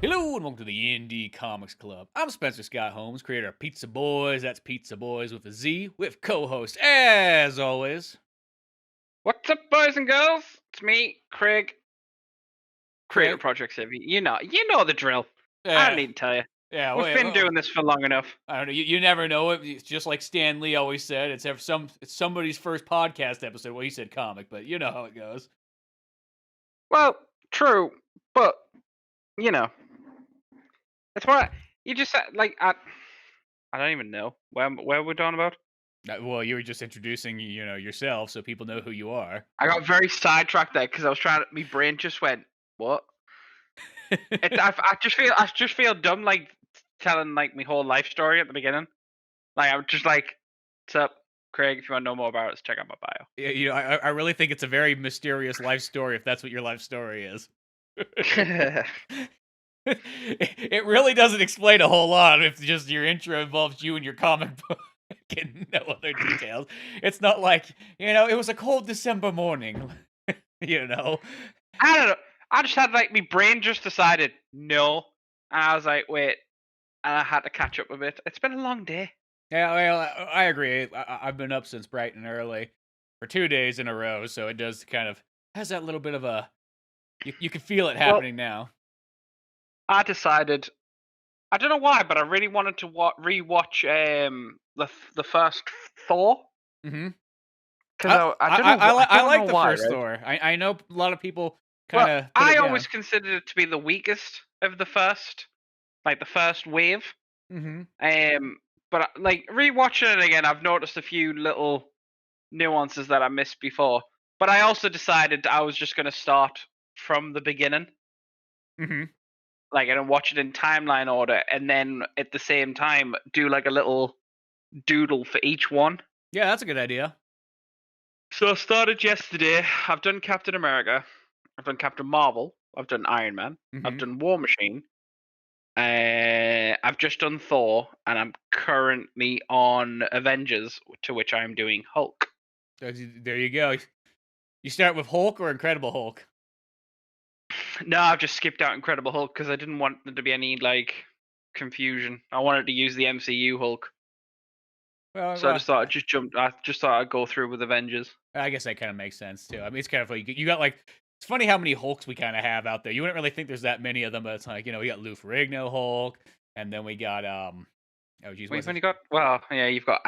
Hello and welcome to the Indie Comics Club. I'm Spencer Scott Holmes, creator of Pizza Boys. That's Pizza Boys with a Z, with co-host, as always, What's up, boys and girls? It's me, Craig. Creator Craig. Project Savvy. You know the drill. I don't need to tell you. Yeah, We've been doing this for long enough. I don't know. You never know it. It's just like Stan Lee always said. It's somebody's first podcast episode. Well, he said comic, but you know how it goes. Well, true, but you know, that's why you just said like I don't even know where we're talking about. Well, you were just introducing yourself, so people know who you are. I got very sidetracked there because I was trying to. My brain just went what? I just feel dumb like telling like my whole life story at the beginning. Like I'm just like, "What's up, Craig? If you want to know more about us, check out my bio." Yeah, I really think it's a very mysterious life story if that's what your life story is. It really doesn't explain a whole lot if just your intro involves you and your comic book and no other details. It's not like, it was a cold December morning, I don't know. I just had like my brain just decided no, and I was like, wait, and I had to catch up a bit. It's been a long day. Yeah, well, I agree. I've been up since bright and early for 2 days in a row, so it does kind of has that little bit of a you can feel it happening now. I decided, I don't know why, but I really wanted to rewatch the first Thor. Mm-hmm. Because I like the why, first right? Thor. I know a lot of people kind of. Well, I always considered it to be the weakest of the first, like the first wave. Mm-hmm. But like rewatching it again, I've noticed a few little nuances that I missed before. But I also decided I was just going to start from the beginning. Mm-hmm. Like, and watch it in timeline order, and then at the same time do like a little doodle for each one. Yeah, that's a good idea. So I started yesterday. I've done Captain America. I've done Captain Marvel. I've done Iron Man. Mm-hmm. I've done War Machine. I've just done Thor, and I'm currently on Avengers, to which I'm doing Hulk. There you go. You start with Hulk or Incredible Hulk? No, I've just skipped out Incredible Hulk because I didn't want there to be any like confusion. I wanted to use the MCU Hulk. So I just thought I just thought I'd go through with Avengers. I guess that kind of makes sense too. I mean, it's kind of like you got like it's funny how many Hulks we kind of have out there. You wouldn't really think there's that many of them, but it's like we got Lou Ferrigno Hulk, and then we got We've only got you've got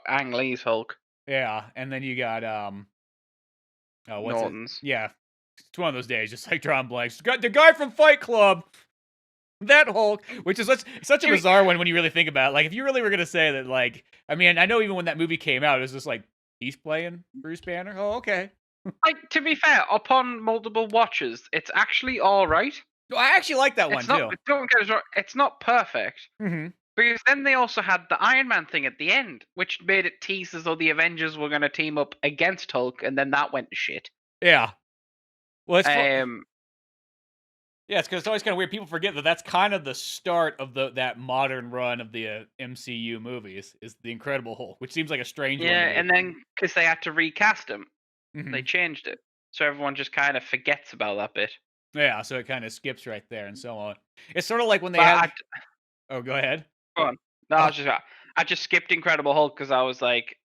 Ang Lee's Hulk. Yeah, and then you got what's Norton's. it? Yeah, it's one of those days, just like drawing blanks. Got the guy from Fight Club. That Hulk, which is such a bizarre one when you really think about it. Like, if you really were going to say that, like, I mean, I know even when that movie came out, it was just like, he's playing Bruce Banner? Oh, okay. Like, to be fair, upon multiple watches, it's actually all right. I actually like that one, too. Don't get us wrong, it's not perfect. Mm-hmm. Because then they also had the Iron Man thing at the end, which made it tease as though the Avengers were going to team up against Hulk, and then that went to shit. Yeah. Well, it's yeah, it's because it's always kind of weird. People forget that that's kind of the start of that modern run of the MCU movies is the Incredible Hulk, which seems like a strange one. Yeah, and then because they had to recast him, mm-hmm. they changed it, so everyone just kind of forgets about that bit. Yeah, so it kind of skips right there and so on. It's sort of like when they had. Oh, go ahead. Go on. No, I just skipped Incredible Hulk because I was like,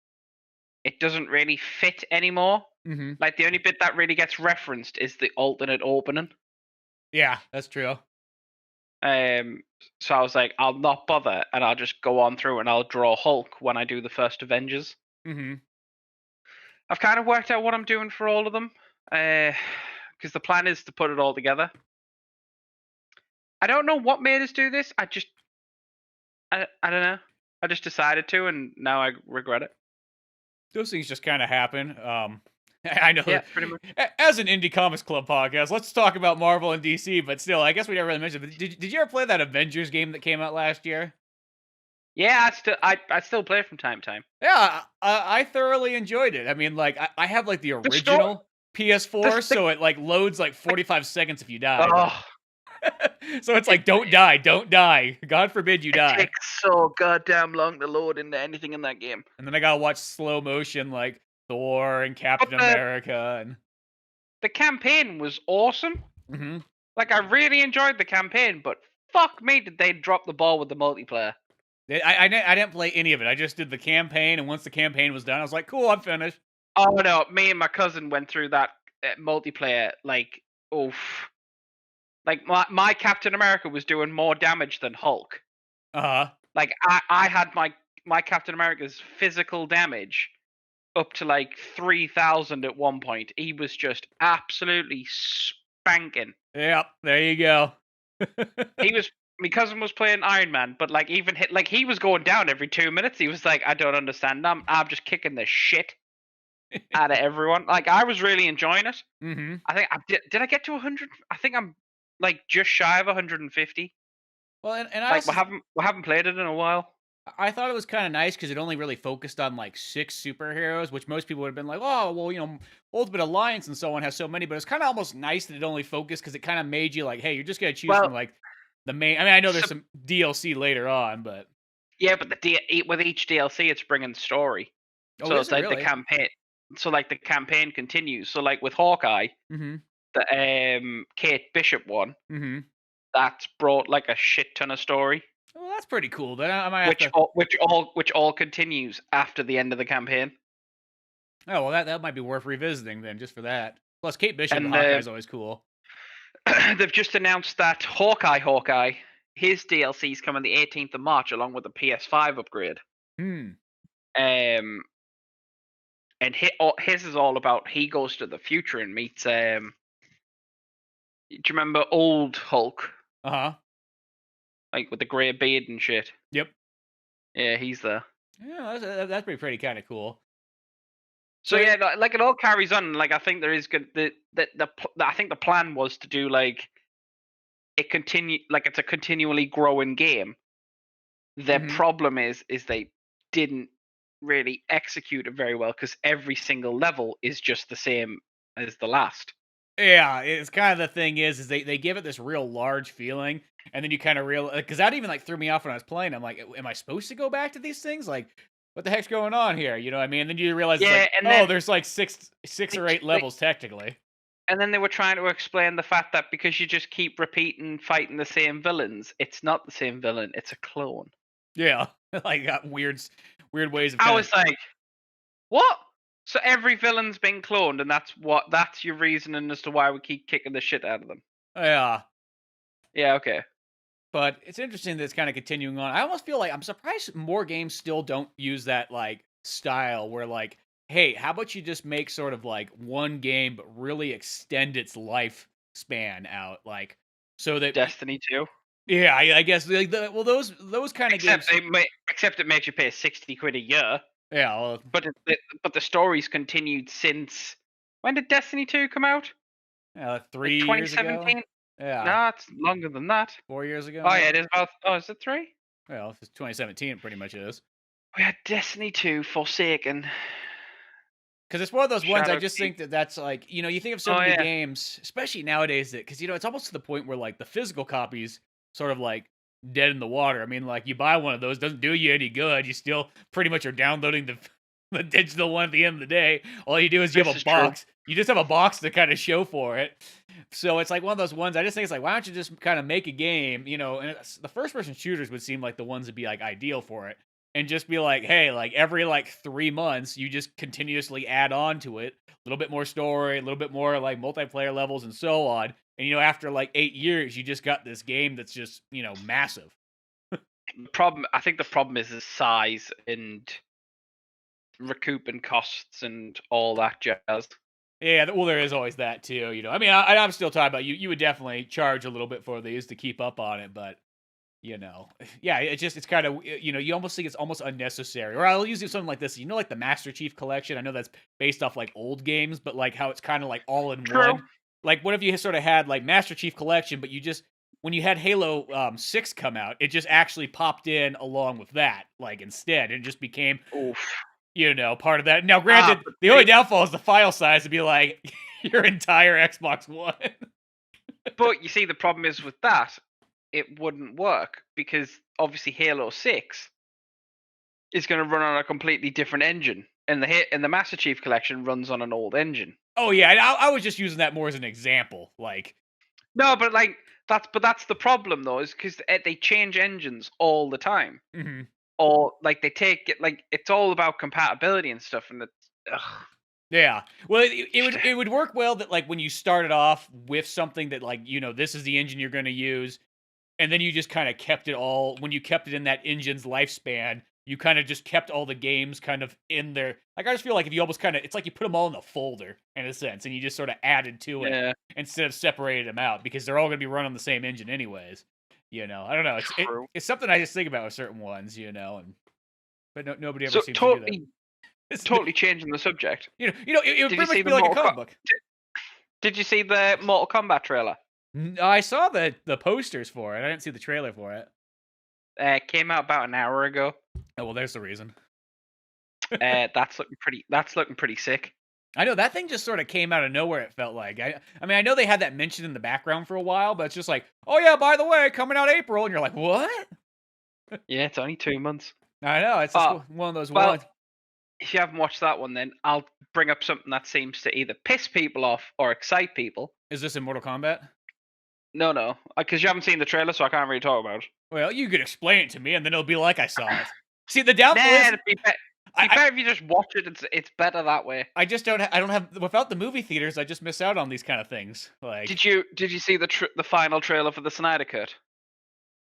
it doesn't really fit anymore. Mm-hmm. Like the only bit that really gets referenced is the alternate opening. Yeah, that's true. So I was like, I'll not bother, and I'll just go on through and I'll draw Hulk when I do the first Avengers. Mm-hmm. I've kind of worked out what I'm doing for all of them, because the plan is to put it all together. I don't know what made us do this. I don't know. I just decided to, and now I regret it. Those things just kind of happen. I know. Yeah, pretty much. As an Indie Comics Club podcast, let's talk about Marvel and DC, but still, I guess we never really mentioned it. But did you ever play that Avengers game that came out last year? Yeah, I still play it from time to time. Yeah, I thoroughly enjoyed it. I mean, like, I have, like, the original PS4, so it, like, loads, like, 45 seconds if you die. Oh. So it's like, don't die. God forbid you die. It takes so goddamn long to load into anything in that game. And then I gotta watch slow motion, like, Thor and Captain America. And the campaign was awesome. Mm-hmm. Like, I really enjoyed the campaign, but fuck me, did they drop the ball with the multiplayer. I didn't play any of it. I just did the campaign, and once the campaign was done, I was like, cool, I'm finished. Oh no, me and my cousin went through that multiplayer, like, oof. Like, my Captain America was doing more damage than Hulk. Uh-huh. Like, I had my Captain America's physical damage up to like 3,000 at one point. He was just absolutely spanking. Yep, there you go. My cousin was playing Iron Man, but like even hit like he was going down every 2 minutes. He was like, I don't understand. I'm just kicking the shit out of everyone. Like, I was really enjoying it. Mm-hmm. I think did I get to 100? I think I'm like just shy of 150. Well, and I Like, also, we haven't played it in a while. I thought it was kind of nice because it only really focused on like 6 superheroes, which most people would have been like, oh, well, Ultimate Alliance and so on has so many, but it's kind of almost nice that it only focused because it kind of made you like, hey, you're just gonna choose from Well, like the main. I mean, I know there's so, some DLC later on, but yeah, but with each DLC, it's bringing story. oh, So is it's it like the really? campaign. So like the campaign continues. So like with Hawkeye, Mm-hmm. the Kate Bishop one, Mm-hmm. that's brought like a shit ton of story, Well, that's pretty cool. Then I might have to. which all continues after the end of the campaign. Oh, well, that might be worth revisiting then, just for that. Plus, Kate Bishop and And Hawkeye's always cool. they've just announced that Hawkeye, his DLC is coming the 18th of March along with the PS5 upgrade. Hmm. Um, and his is all about he goes to the future and meets. Do you remember old Hulk, Uh huh. like with the grey beard and shit? Yep. Yeah, he's there. Yeah, that's pretty kind of cool. So So yeah, like it all carries on. Like, I think there is good. I think the plan was to do like it's a continually growing game. The mm-hmm. problem is they didn't really execute it very well because every single level is just the same as the last. Yeah, it's kind of the thing is they give it this real large feeling, and then you kind of realize because that even like threw me off when I was playing. I'm like, am I supposed to go back to these things? Like, what the heck's going on here? You know what I mean? And then you realize it's Yeah, like, and oh, then there's like six or eight they, levels technically. and then they were trying to explain the fact that because you just keep repeating fighting the same villains, it's not the same villain, it's a clone. Yeah, like got weird ways of I kind of was like, what? So every villain's been cloned, and that's your reasoning as to why we keep kicking the shit out of them. yeah. Yeah, okay. But it's interesting that it's kind of continuing on. I almost feel like I'm surprised more games still don't use that like style where like, hey, how about you just make sort of like one game but really extend its lifespan out, like so that Destiny 2. yeah, I guess like well those kind of games. Except it makes you pay 60 quid a year. Yeah, well, But the story's continued since when did Destiny 2 come out? yeah, Like 3 years ago. 2017? Yeah, No, it's longer than that. 4 years ago Oh yeah, maybe. it is about. Oh, is it 3? Well, it's 2017, it pretty much is. We had Destiny 2, Forsaken, Because it's one of those ones I Shadow just Keep. think that's like, you think of so Oh many yeah, games, especially nowadays, that because it's almost to the point where like the physical copies sort of like dead in the water. I mean, like you buy one of those, doesn't do you any good. You still pretty much are downloading the the digital one at the end of the day. All you do is you this have a is true. box. You just have a box to kind of show for it. So it's like one of those ones. I just think it's like, why don't you just kind of make a game, and the first person shooters would seem like the ones to be like ideal for it. And just be like, hey, like every like 3 months, you just continuously add on to it, a little bit more story, a little bit more like multiplayer levels, and so on. And after like 8 years, you just got this game that's just massive. I think the problem is size and recouping costs and all that jazz. Yeah, well, there is always that too. I mean, I'm still talking about you. You would definitely charge a little bit for these to keep up on it, but yeah, it's kind of you almost think it's almost unnecessary. Or I'll use something like this, like the Master Chief Collection. I know that's based off like old games, but like how it's kind of like all in True. one. Like what if you sort of had like Master Chief Collection, but you just when you had Halo 6 come out, it just actually popped in along with that, like instead, it just became Oof. part of that. Now, granted, But the only downfall is the file size to be like your entire Xbox One. But you see, the problem is with that, it wouldn't work because obviously Halo 6 is going to run on a completely different engine. in the Master Chief Collection runs on an old engine. Oh yeah, I was just using that more as an example. Like, No, but like that's the problem though, is because they change engines all the time, mhm. or like they take it like it's all about compatibility and stuff, and it's Yeah. Well, it would work well that like when you started off with something that like this is the engine you're going to use, and then you just kind of kept it all when you kept it in that engine's lifespan. You kind of just kept all the games kind of in there. Like I just feel like if you almost kind of, it's like you put them all in a folder in a sense, and you just sort of added to it yeah, instead of separated them out because they're all going to be run on the same engine anyways. I don't know. true. It's something I just think about with certain ones, and but nobody ever So seems to do that. totally changing the subject. It would Did you pretty much see be the like a Mortal comic Co- book. Did you see the Mortal Kombat trailer? I saw the posters for it. I didn't see the trailer for it. Came out about an hour ago. Oh well, there's the reason. That's looking pretty sick. I know that thing just sort of came out of nowhere. It felt like I mean I know they had that mentioned in the background for a while, but it's just like, oh yeah, by the way, coming out April, and you're like, what? Yeah, it's only 2 months. I know it's just one of those well, ones. If you haven't watched that one, then I'll bring up something that seems to either piss people off or excite people. Is this in Mortal Kombat? No, because you haven't seen the trailer, so I can't really talk about it. Well, you could explain it to me, and then it'll be like I saw it. See, the downfall Nah, is it'd be better if you just watch it. It's better that way. I just don't. I don't have without the movie theaters. I just miss out on these kind of things. Like, Did you see the final trailer for the Snyder Cut?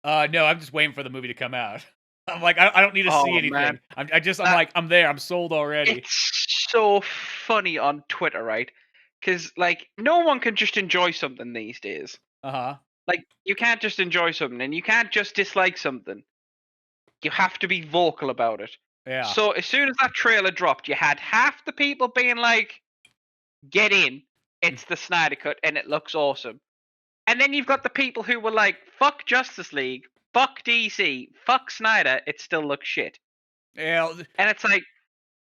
no, I'm just waiting for the movie to come out. I'm like, I don't need to see anything. Man. I'm like, I'm there. I'm sold already. It's so funny on Twitter, right? Because like no one can just enjoy something these days. Uh-huh. Like you can't just enjoy something, and you can't just dislike something. You have to be vocal about it. Yeah. So as soon as that trailer dropped, you had half the people being like, "Get in! It's the Snyder Cut, and it looks awesome." And then you've got the people who were like, "Fuck Justice League, fuck DC, fuck Snyder. It still looks shit." Yeah. And it's like,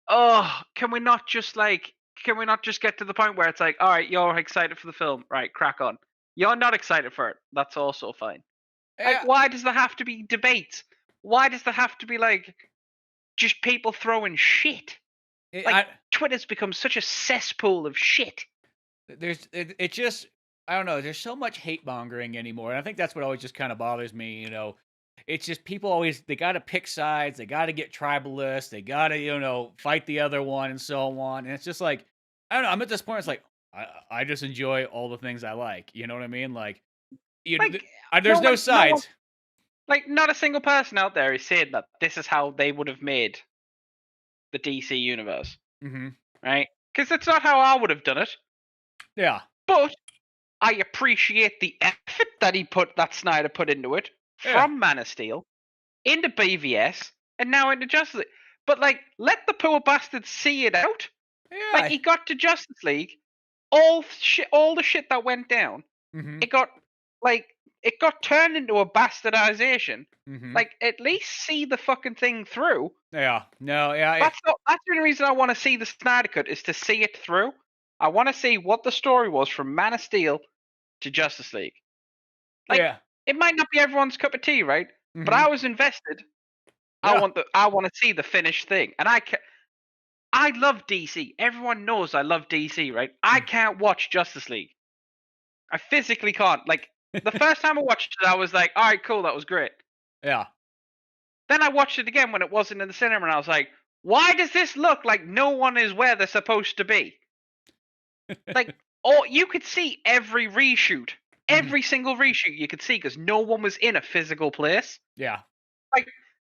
oh, can we not just get to the point where it's like, all right, you're excited for the film, right? Crack on. You're not excited for it. That's also fine. Like, why does there have to be debates? Why does there have to be like just people throwing shit? Twitter's become such a cesspool of shit. It just I don't know. There's so much hate mongering anymore, and I think that's what always just kind of bothers me. It's just people always they got to pick sides. They got to get tribalist. They got to fight the other one and so on. And it's just like I don't know. I'm at this point. It's like I just enjoy all the things I like. You know what I mean? Like, there's no sides. Not a single person out there is saying that this is how they would have made the DC universe, right? Because it's not how I would have done it. Yeah, but I appreciate the effort that Snyder put into it from Man of Steel into BVS and now into Justice League. But like, let the poor bastard see it out. Yeah, like he got to Justice League, all the shit that went down. It got turned into a bastardization. Like, at least see the fucking thing through. Yeah, no, yeah. That's the only reason I want to see the Snyder Cut is to see it through. I want to see what the story was from Man of Steel to Justice League. Like, it might not be everyone's cup of tea, right? But I was invested. Yeah. I want to see the finished thing, and I love DC. Everyone knows I love DC, right? I can't watch Justice League. I physically can't. Like, the first time I watched it, I was like, all right, cool, that was great. Yeah. Then I watched it again when it wasn't in the cinema, and I was like, why does this look like no one is where they're supposed to be? Like, you could see every reshoot. Every single reshoot you could see because no one was in a physical place. Yeah. Like,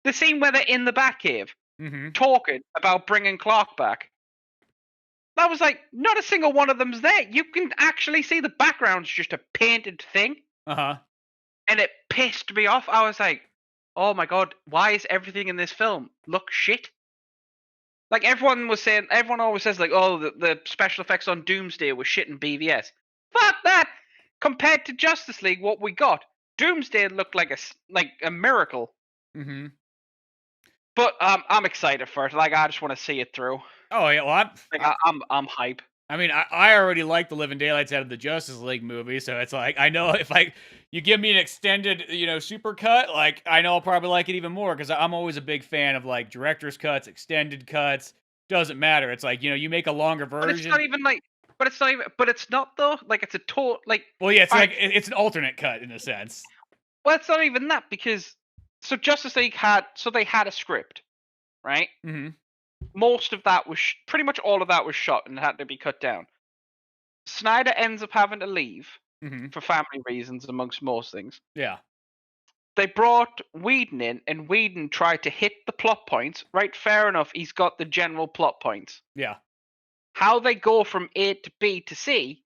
the scene where they're in the Batcave talking about bringing Clark back. That was like, not a single one of them's there. You can actually see the background's just a painted thing. Uh-huh. And it pissed me off. I was like, oh my god, why is everything in this film look shit? Like, everyone always says, like, oh, the special effects on Doomsday were shit in BVS. Fuck that! Compared to Justice League, what we got, Doomsday looked like a miracle. But I'm excited for it. Like, I just want to see it through. Oh yeah, well, I'm hype. I mean, I already like the Living Daylights out of the Justice League movie, so it's like I know if you give me an extended, super cut, like I know I'll probably like it even more because I'm always a big fan of like director's cuts, extended cuts, doesn't matter. It's like, you make a longer But it's not version. even like. But it's not even. But it's not though. Like it's a like. Well, yeah, it's Alright, like it's an alternate cut in a sense. well, it's not even that because so Justice League they had a script, right? Mm-hmm. Most of that was pretty much all of that was shot and had to be cut down. Snyder ends up having to leave Mm-hmm. for family reasons, amongst most things. Yeah. They brought Whedon in, and Whedon tried to hit the plot points. Right, fair enough. He's got the general plot points. Yeah. How they go from A to B to C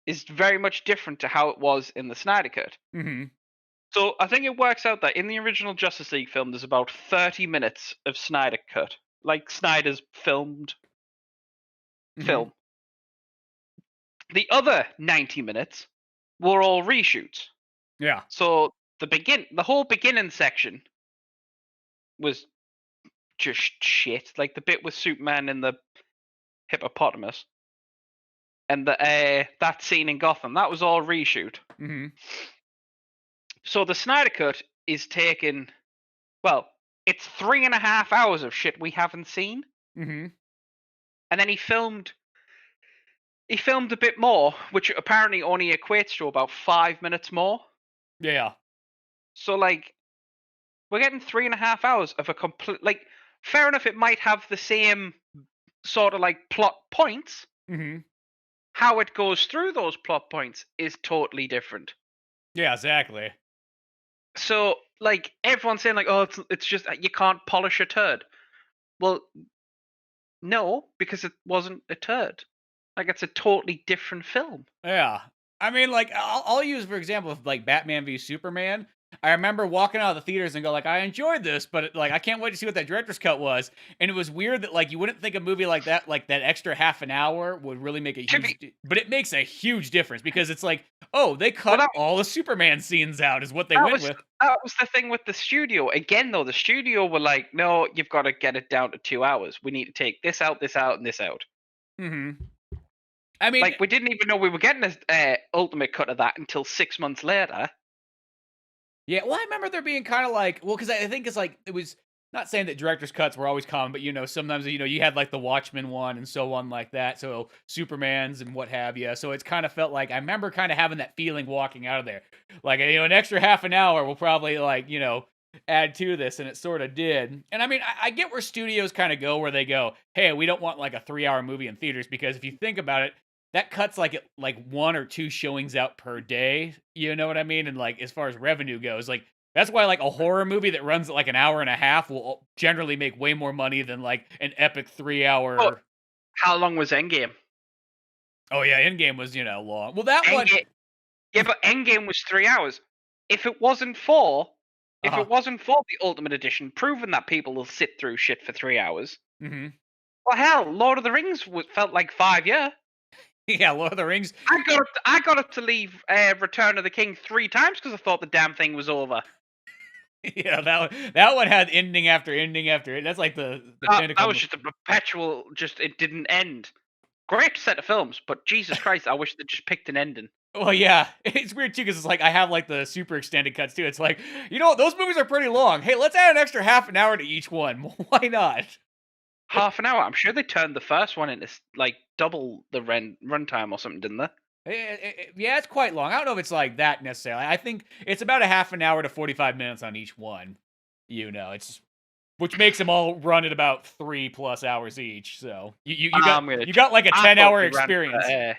is very much different to how it was in the Snyder Cut. Mm-hmm. So I think it works out that in the original Justice League film, there's about 30 minutes of Snyder Cut, like Snyder's filmed film. The other 90 minutes were all reshoots. Yeah. So the whole beginning section was just shit. Like the bit with Superman and the hippopotamus, and that scene in Gotham, that was all reshoot. Mm-hmm. So the Snyder Cut is taking, well, it's 3.5 hours of shit we haven't seen, Mm-hmm. and then he filmed a bit more, which apparently only equates to about 5 minutes more. Yeah. So like, we're getting 3.5 hours of a complete, like, fair enough, it might have the same sort of like plot points. Mm-hmm. How it goes through those plot points is totally different. Yeah, exactly. So like everyone's saying like, oh, it's just you can't polish a turd. Well, no, because it wasn't a turd. Like it's a totally different film. Yeah. I mean, like, I'll use, for example, like Batman v Superman. I remember walking out of the theaters and go, like, I enjoyed this, but, like, I can't wait to see what that director's cut was. And it was weird that, like, you wouldn't think a movie like that extra half an hour would really make a huge... But it makes a huge difference because it's like, oh, they cut all the Superman scenes out is what they went with. That was the thing with the studio. Again, though, the studio were like, no, you've got to get it down to 2 hours. We need to take this out, and this out. Mm-hmm. I mean... Like, we didn't even know we were getting an ultimate cut of that until 6 months later. Yeah, well, I remember there being kind of like, well, because I think it's like, it was not saying that director's cuts were always common, but, sometimes, you had like the Watchmen one and so on like that. So Superman's and what have you. So it's kind of felt like, I remember kind of having that feeling walking out of there. Like, an extra half an hour will probably like, add to this. And it sort of did. And I mean, I get where studios kind of go where they go, hey, we don't want like a 3-hour movie in theaters, because if you think about it, that cuts like 1 or 2 showings out per day. You know what I mean? And like, as far as revenue goes, like, that's why like a horror movie that runs at like an hour and a half will generally make way more money than like an epic 3-hour. Oh, how long was Endgame? Oh yeah, Endgame was, long. Well, that one. Yeah, but Endgame was 3 hours. If it wasn't for the Ultimate Edition, proving that people will sit through shit for 3 hours. Mm-hmm. Well, hell, Lord of the Rings felt like 5 years. Yeah, Lord of the Rings. I got up to leave Return of the King 3 times because I thought the damn thing was over. Yeah, that one had ending after ending after it. That's like the pinnacle. That was just a perpetual. It didn't end. Great set of films, but Jesus Christ, I wish they just picked an ending. Well, yeah, it's weird too because it's like I have like the super extended cuts too. It's like, those movies are pretty long. Hey, let's add an extra half an hour to each one. Why not? Half an hour. I'm sure they turned the first one into like double the runtime or something, didn't they? Yeah, it's quite long. I don't know if it's like that necessarily. I think it's about a half an hour to 45 minutes on each one. It's which makes them all run at about 3+ hours each. So you got like a 10-hour experience.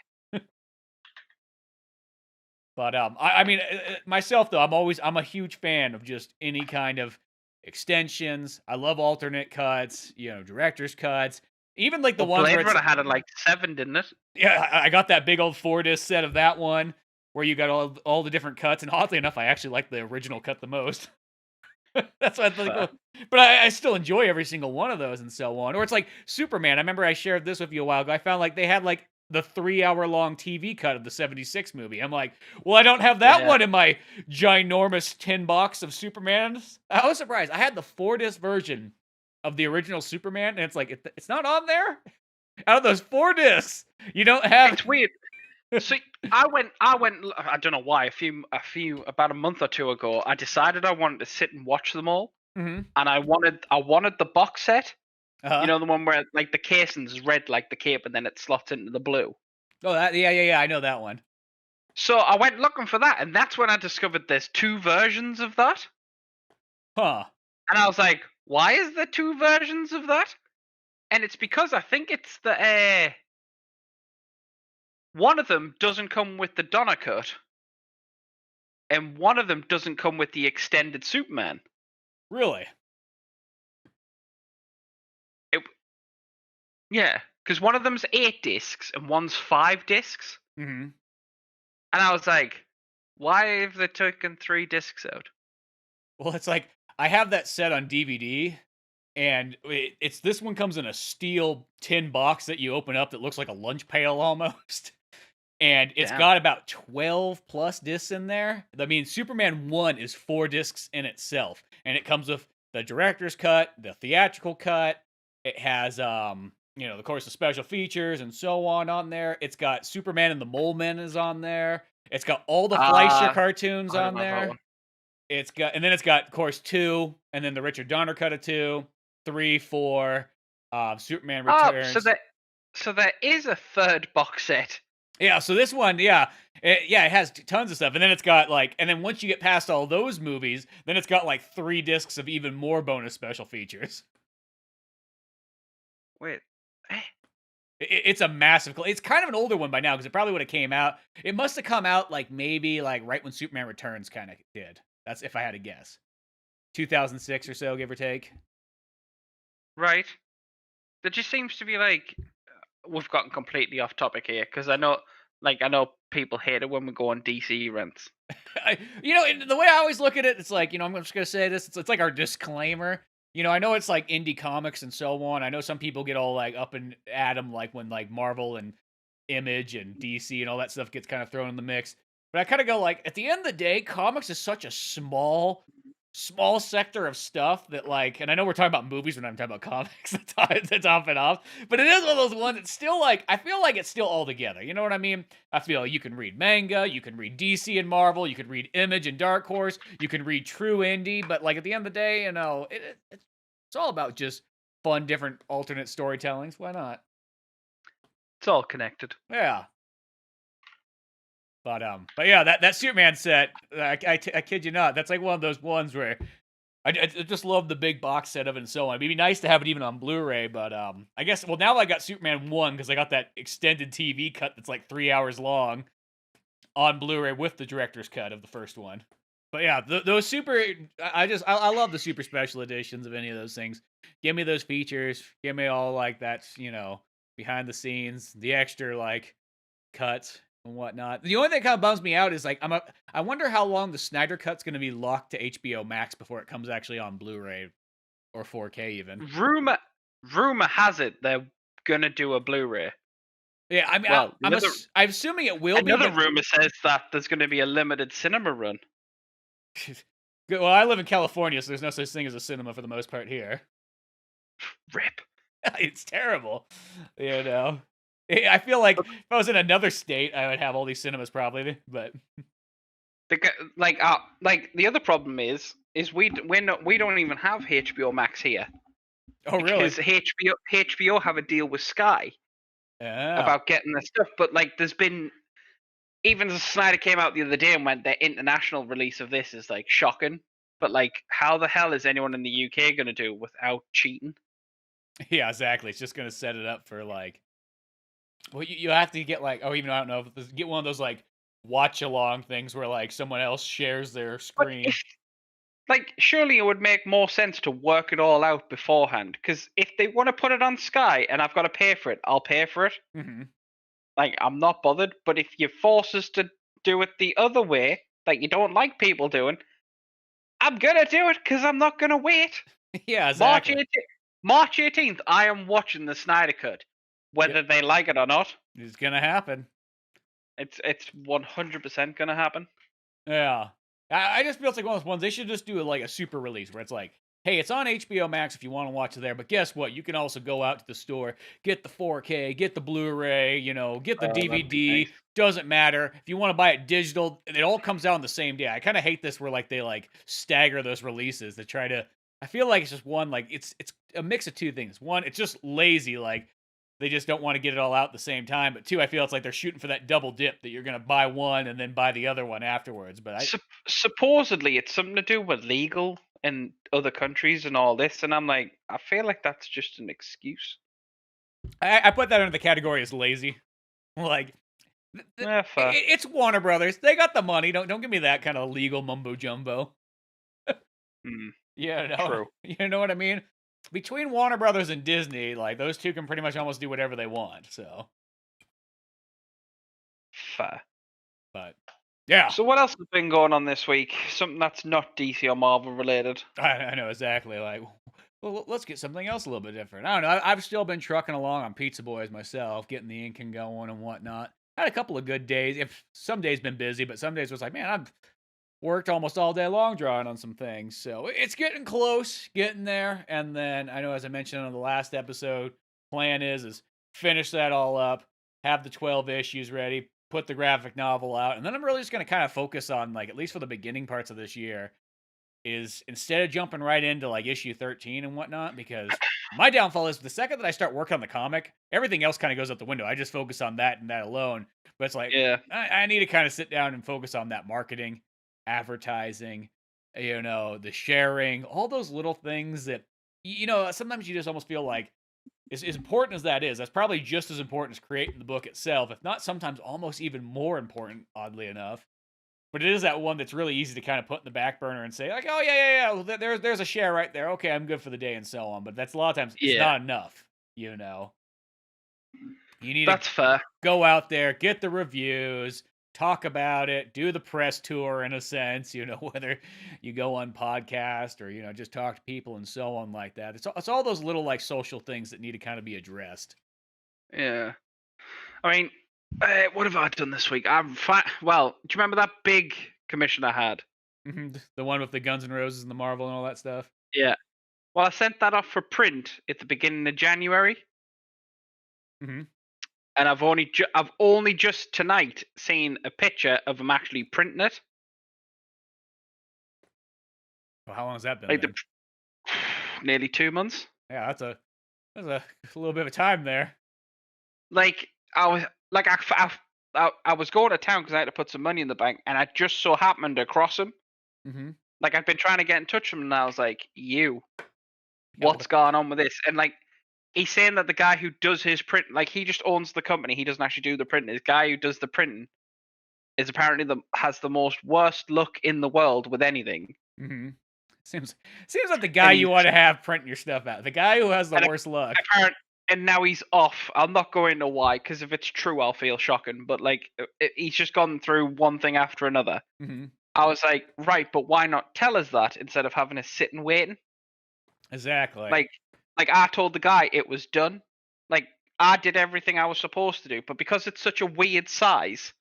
But I mean, myself though, I'm a huge fan of just any kind of extensions. I love alternate cuts, director's cuts, even like the ones Blade where Runner had it like 7, didn't it? Yeah, I got that big old 4-disc set of that one where you got all the different cuts, and oddly enough, I actually like the original cut the most. That's what I think. But I still enjoy every single one of those and so on. Or it's like Superman. I remember I shared this with you a while ago. I found like they had like the 3-hour-long TV cut of the 76 movie. I'm like, well, I don't have that one in my ginormous tin box of Superman. I was surprised. I had the 4-disc version of the original Superman, and it's like, it's not on there? Out of those 4 discs, you don't have... It's weird. So I went. I don't know why. About a month or two ago, I decided I wanted to sit and watch them all, Mm-hmm. and I wanted the box set You Uh-huh. know, the one where like the casing's red like the cape, and then it slots into the blue. Oh, yeah, I know that one. So I went looking for that, and that's when I discovered there's two versions of that. Huh. And I was like, why is there two versions of that? And it's because I think it's the one of them doesn't come with the Donner cut, and one of them doesn't come with the extended Superman. Really? It, yeah, because one of them's 8 discs and one's 5 discs. Mhm. And I was like, why have they taken 3 discs out? Well, it's like I have that set on DVD, and it's this one comes in a steel tin box that you open up that looks like a lunch pail almost. And it's Damn. got about 12 plus discs in there. I mean, Superman 1 is 4 discs in itself, and it comes with the director's cut, the theatrical cut. It has of course, the special features and so on there. It's got Superman and the Mole Men is on there. It's got all the Fleischer cartoons I don't on have that there. one. It's got, of course, 2, and then the Richard Donner cut of 2, 3, 4, Superman Oh, Returns. so there is a third box set. Yeah, so this one, it has tons of stuff, and then it's got and then once you get past all those movies, then it's got like 3 discs of even more bonus special features. Wait, eh? It's a massive. It's kind of an older one by now because it probably would have came out. It must have come out maybe right when Superman Returns kind of did. That's if I had to guess, 2006 or so, give or take. Right. There just seems to be like we've gotten completely off topic here because I know people hate it when we go on DC rants. The way I always look at it, it's like, I'm just gonna say this. It's like our disclaimer. I know it's like indie comics and so on. I know some people get all up and at them when Marvel and Image and DC and all that stuff gets kind of thrown in the mix. But I kind of go at the end of the day, comics is such a small sector of stuff that and I know we're talking about movies when I'm talking about comics. That's off and off, but it is one of those ones that's still I feel like it's still all together. You know what I mean? I feel you can read manga, you can read DC and Marvel, you can read Image and Dark Horse, you can read true indie, but at the end of the day, it's all about just fun, different alternate storytellings. Why not? It's all connected. Yeah. But yeah, that Superman set, I kid you not, that's one of those ones where I just love the big box set of it and so on. It'd be nice to have it even on Blu-ray, but I guess now I got Superman 1 because I got that extended TV cut that's 3 hours long on Blu-ray with the director's cut of the first one. But yeah, those super, I love the super special editions of any of those things. Give me those features. Give me all that, behind the scenes, the extra cuts and whatnot. The only thing that kind of bums me out is I wonder how long the Snyder Cut's going to be locked to HBO Max before it comes actually on Blu-ray or 4K even. Rumor has it they're gonna do a Blu-ray. Yeah, I mean, Well, I'm assuming it will be. Another rumor says that there's going to be a limited cinema run. Well, I live in California, so there's no such thing as a cinema for the most part here. Rip. It's terrible, I feel like if I was in another state, I would have all these cinemas probably, but the other problem is we don't even have HBO Max here. Oh, really? Because HBO have a deal with Sky about getting the stuff, but there's been even as Snyder came out the other day and went, their international release of this is shocking. But how the hell is anyone in the UK gonna do it without cheating? Yeah, exactly. It's just gonna set it up for well, you have to get even I don't know, get one of those watch along things where someone else shares their screen. Surely it would make more sense to work it all out beforehand. Because if they want to put it on Sky and I've got to pay for it, I'll pay for it. Mm-hmm. I'm not bothered. But if you force us to do it the other way, you don't like people doing, I'm gonna do it because I'm not gonna wait. Yeah, exactly. March 18th, I am watching the Snyder Cut, whether they like it or not. It's gonna happen. It's 100% gonna happen. Yeah. I just feel it's one of those ones, they should just do a super release where it's hey, it's on HBO Max if you want to watch it there, but guess what? You can also go out to the store, get the 4K, get the Blu-ray, get the DVD. Nice. Doesn't matter. If you want to buy it digital, it all comes out on the same day. I kind of hate this where they stagger those releases to try to I feel like it's just one, like it's a mix of two things. One, it's just lazy, like they just don't want to get it all out at the same time. But two, I feel it's like they're shooting for that double dip that you're gonna buy one and then buy the other one afterwards. But Supposedly, it's something to do with legal in other countries and all this, and I'm like, I feel like that's just an excuse. I put that under the category as lazy. Like Yeah, fair. it's Warner Brothers. They got the money. Don't give me that kind of legal mumbo jumbo. You know, True. you know what I mean? Between Warner Brothers and Disney, like those two can pretty much almost do whatever they want. So, Fair. but yeah. So what else has been going on this week? Something that's not DC or Marvel related. I know exactly. Like, well, let's get something else a little bit different. I don't know. I've still been trucking along on Pizza Boys myself, getting the inking going and whatnot. Had a couple of good days. If some days been busy, but some days was like, man, I've worked almost all day long drawing on some things. So it's getting close, getting there. And then I know, as I mentioned on the last episode, plan is finish that all up, have the 12 issues ready, put the graphic novel out, and then I'm really just going to kind of focus on, like, at least for the beginning parts of this year, is instead of jumping right into like issue 13 and whatnot, because my downfall is the second that I start working on the comic, everything else kind of goes out the window. I just focus on that and that alone. But it's like, Yeah. I need to kind of sit down and focus on that marketing, advertising, the sharing, all those little things that, sometimes you just almost feel like, as important as that is, that's probably just as important as creating the book itself, if not sometimes almost even more important, oddly enough. But it is that one that's really easy to kind of put in the back burner and say, like, oh, yeah. Well, there's a share right there. Okay, I'm good for the day and so on. But that's a lot of times, it's not enough, You need That's fair. Go out there, get the reviews, talk about it, do the press tour in a sense, whether you go on podcast or, just talk to people and so on like that. It's all those little, like, social things that need to kind of be addressed. Yeah. I mean, what have I done this week? Well, do you remember that big commission I had? The one with the Guns N' Roses and the Marvel and all that stuff? Yeah. Well, I sent that off for print at the beginning of January. Mm-hmm. And I've only just tonight seen a picture of them actually printing it. Well, how long has that been? Like nearly 2 months. Yeah, that's a little bit of a time there. Like I was going to town because I had to put some money in the bank, and I just so happened to cross him. Mm-hmm. Like I've been trying to get in touch with him, and I was like, what's going on with this? And like, he's saying that the guy who does his print, like he just owns the company, he doesn't actually do the printing. The guy who does the printing is apparently has the most worst luck in the world with anything. Mm-hmm. Seems like the guy you want to have printing your stuff out. The guy who has the worst luck. And now he's off. I'm not going into why, because if it's true, I'll feel shocking. But like, he's just gone through one thing after another. Mm-hmm. I was like, right, but why not tell us that instead of having us sitting waiting? Exactly. Like I told the guy it was done. Like I did everything I was supposed to do, but because it's such a weird size,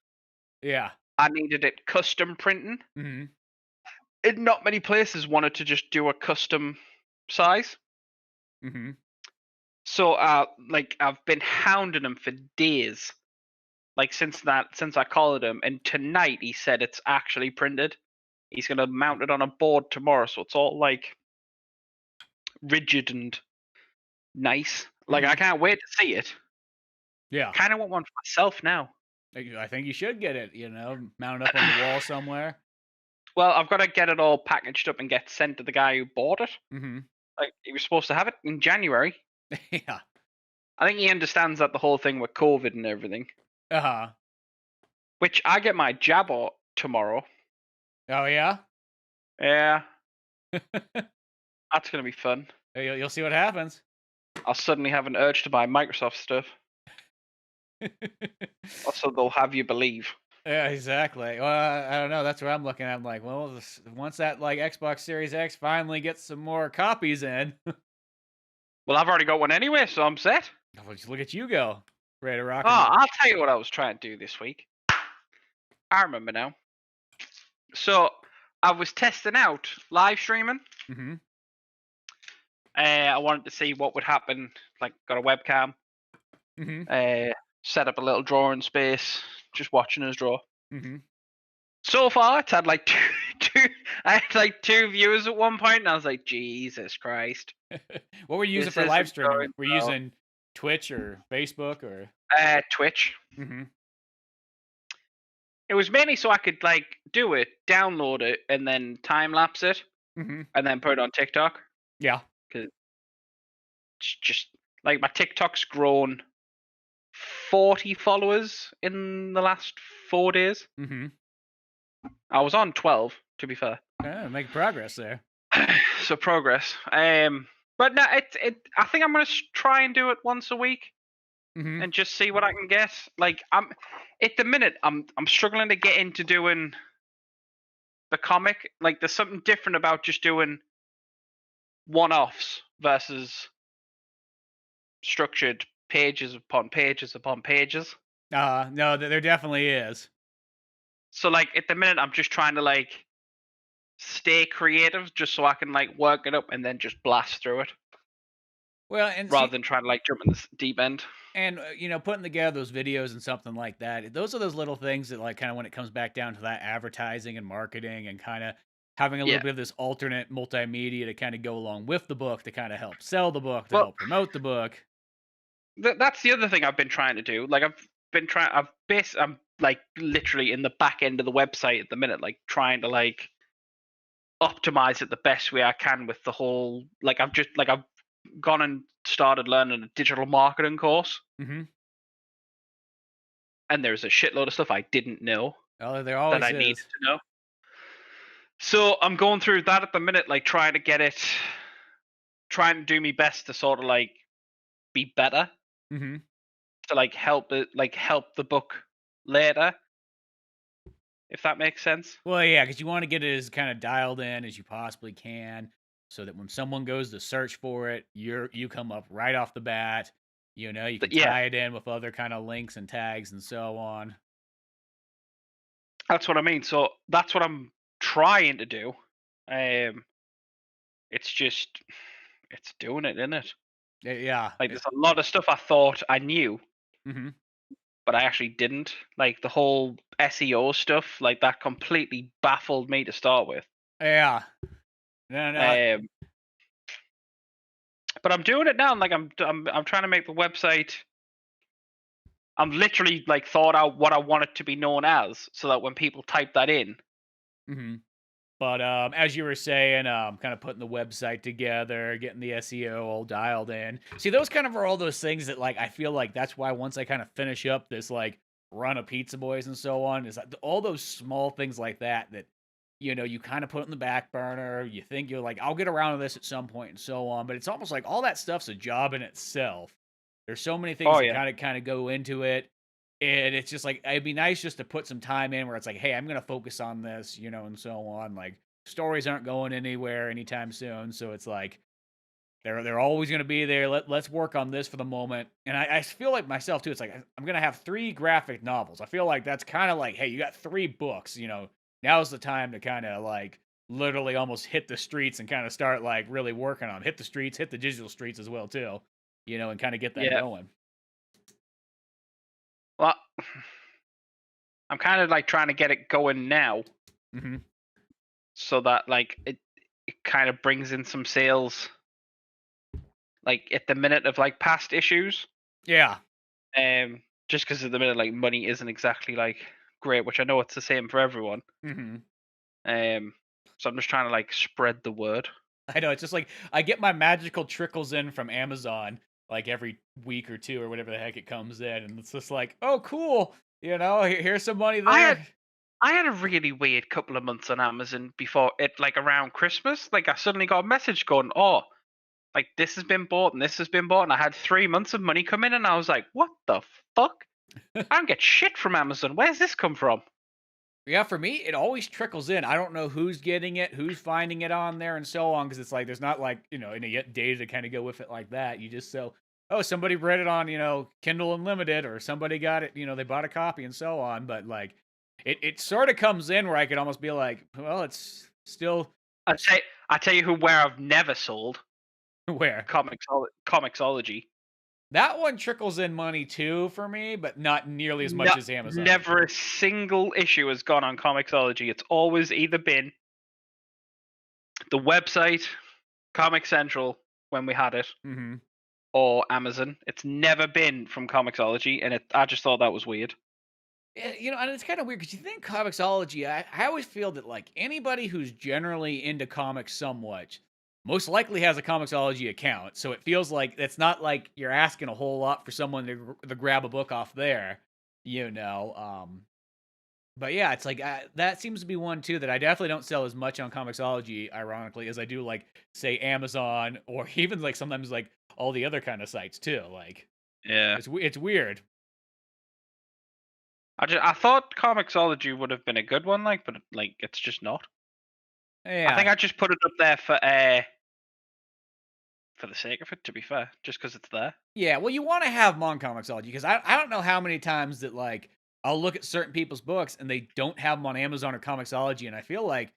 yeah, I needed it custom printing. Mm-hmm. And not many places wanted to just do a custom size. Mm-hmm. So, I've been hounding him for days, like since I called him, and tonight he said it's actually printed. He's gonna mount it on a board tomorrow, so it's all like rigid and nice. Like I can't wait to see it. Yeah, kind of want one for myself now. I think you should get it. Mount it up on the wall somewhere. Well, I've got to get it all packaged up and get sent to the guy who bought it. Mm-hmm. Like he was supposed to have it in January. Yeah. I think he understands that the whole thing with COVID and everything. Uh-huh. Which I get my jab tomorrow. Oh, yeah? Yeah. That's going to be fun. You'll see what happens. I'll suddenly have an urge to buy Microsoft stuff. Also, they'll have you believe. Yeah, exactly. Well, I don't know. That's what I'm looking at. I'm like, well, once that like Xbox Series X finally gets some more copies in. Well, I've already got one anyway, so I'm set. Well, just look at you go. Ready to rock. I'll tell you what I was trying to do this week. I remember now. So, I was testing out live streaming. Mm-hmm. I wanted to see what would happen. Like, got a webcam. Mm-hmm. Set up a little drawing space. Just watching us draw. Mm-hmm. So far, it's had like I had like 2 viewers at one point, and I was like, Jesus Christ. What were you using This for live isn't streaming? going Were you well. using Twitch or Facebook or? Twitch. Mm-hmm. It was mainly so I could like do it, download it, and then time lapse it, Mm-hmm. and then put it on TikTok. Yeah. Because it's just like my TikTok's grown 40 followers in the last 4 days. Mm-hmm. I was on 12, to be fair. Make progress there. So progress. But no, I think I'm gonna try and do it once a week Mm-hmm. and just see what I can get. Like at the minute, I'm struggling to get into doing the comic. Like there's something different about just doing one-offs versus structured pages upon pages upon pages. No, there definitely is. So like at the minute, I'm just trying to like stay creative just so I can like work it up and then just blast through it Well, and rather than trying to like jump in the deep end. And putting together those videos and something like that, those are those little things that, like, kind of when it comes back down to that advertising and marketing and kind of having a little Yeah. bit of this alternate multimedia to kind of go along with the book to kind of help sell the book, to Well, help promote the book. that's the other thing I've been trying to do. Like I'm like literally in the back end of the website at the minute, like trying to like optimize it the best way I can with the whole like I've gone and started learning a digital marketing course, Mm-hmm. and there's a shitload of stuff I didn't know Oh, there that always I needed is. to know. So I'm going through that at the minute, like trying to get it, trying to do my best to sort of like be better Mm-hmm. to like help the book later, if that makes sense. Well, yeah, because you want to get it as kind of dialed in as you possibly can, so that when someone goes to search for it, you come up right off the bat. You can But yeah, tie it in with other kind of links and tags and so on. that's what I mean. So that's what I'm trying to do. It's just it's doing it, isn't it? Yeah. Like there's a lot of stuff I thought I knew, Mm-hmm. but I actually didn't. Like the whole SEO stuff, like that completely baffled me to start with. Yeah. No. But I'm doing it now. And like I'm trying to make the website. I'm literally like thought out what I want it to be known as, so that when people type that in. Mm-hmm. But as you were saying, kind of putting the website together, getting the SEO all dialed in. See, those kind of are all those things that, like, I feel like that's why once I kind of finish up this like run of Pizza Boys and so on, is like all those small things like that you kind of put in the back burner. You think you're like, I'll get around to this at some point and so on. But it's almost like all that stuff's a job in itself. There's so many things Oh that yeah, kind of go into it. And it's just like, it'd be nice just to put some time in where it's like, hey, I'm going to focus on this, and so on. Like, stories aren't going anywhere anytime soon. So it's like, they're always going to be there. Let's work on this for the moment. And I feel like myself, too. It's like, I'm going to have 3 graphic novels. I feel like that's kind of like, hey, you got 3 books, now's the time to kind of like literally almost hit the streets and kind of start like really working on 'em. Hit the streets, hit the digital streets as well, too, and kind of get that yeah. going. Well, I'm kind of like trying to get it going now, Mm-hmm. so that like it kind of brings in some sales, like at the minute of like past issues. Yeah. Just because at the minute like money isn't exactly like great, which I know it's the same for everyone. Mm-hmm. So I'm just trying to like spread the word. I know, it's just like I get my magical trickles in from Amazon like every week or 2 or whatever the heck it comes in, and it's just like, oh, cool, here's some money there. I had a really weird couple of months on Amazon before it, like around Christmas. Like I suddenly got a message going, "Oh, like this has been bought and this has been bought," and I had 3 months of money come in, and I was like, "What the fuck? I don't get shit from Amazon. Where's this come from?" Yeah, for me, it always trickles in. I don't know who's getting it, who's finding it on there, and so on, because it's like there's not like any data to kind of go with it like that. You just somebody read it on Kindle Unlimited, or somebody got it, they bought a copy and so on. But like it sort of comes in where I could almost be like, well, it's still I tell you where I've never sold where Comixology. that one trickles in money too for me, but not nearly as much as Amazon. Never a single issue has gone on Comixology. It's always either been the website, Comic Central when we had it, Mm-hmm. or Amazon. It's never been from Comixology, and I just thought that was weird. Yeah, and it's kind of weird because you think Comixology. I always feel that like anybody who's generally into comics somewhat, most likely has a Comixology account. So it feels like it's not like you're asking a whole lot for someone to grab a book off there, you know. But yeah, it's like that seems to be one too that I definitely don't sell as much on Comixology, ironically, as I do like say Amazon or even like sometimes like all the other kind of sites too. Like Yeah. it's weird. I thought Comixology would have been a good one, but it's just not. I think Yeah. I just put it up there for the sake of it. To be fair, just because it's there. Yeah, well, you want to have them on Comixology because I don't know how many times that like I'll look at certain people's books and they don't have them on Amazon or Comixology, and I feel like